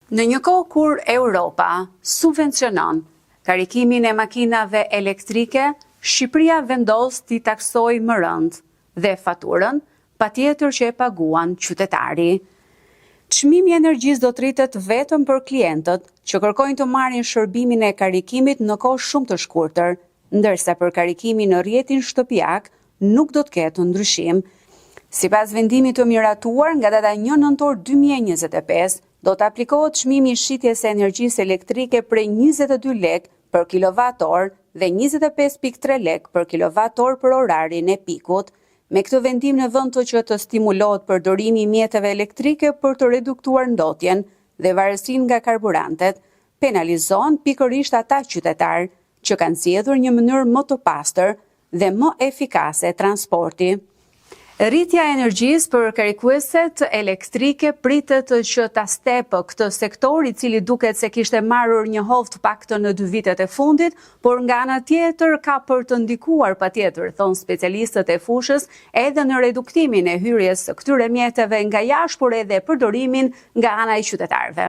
Në një kohë kur Europa subvencionon karikimin e makinave elektrike, Shqipëria vendos t'i taksoj më rënd dhe faturën patjetër që e paguan qytetari. Çmimi i energjisë do të rritet vetëm për klientët që kërkojnë të marrin shërbimin e karikimit në kohë shumë të shkurtër, ndërsa për karikimin në rrjetin shtëpiak nuk do të ketë ndryshim. Sipas vendimit të miratuar, nga data 1 nëntor 2025, do të aplikohet çmimi i shitjes së energjisë elektrike prej 22 lek për kilovator dhe 25.3 lek për kilovator për orarin e pikut. Me këtë vendim në vend të stimulohet përdorimi i mjeteve elektrike për të reduktuar ndotjen dhe varësinë nga karburantet, penalizohen pikërisht ata qytetarë që kanë zgjedhur një mënyrë më të pastër dhe më efikase transporti. Rritja e energjisë për karikueset elektrike pritet që ta stepë këtë sektor i cili duket se kishte marrur një hovë të paktën në 2 vitet e fundit, por nga ana tjetër ka për të ndikuar patjetër, thon specialistët e fushës, edhe në reduktimin e hyrjes së këtyre mjeteve nga jashtë, por edhe përdorimin nga ana e qytetarëve.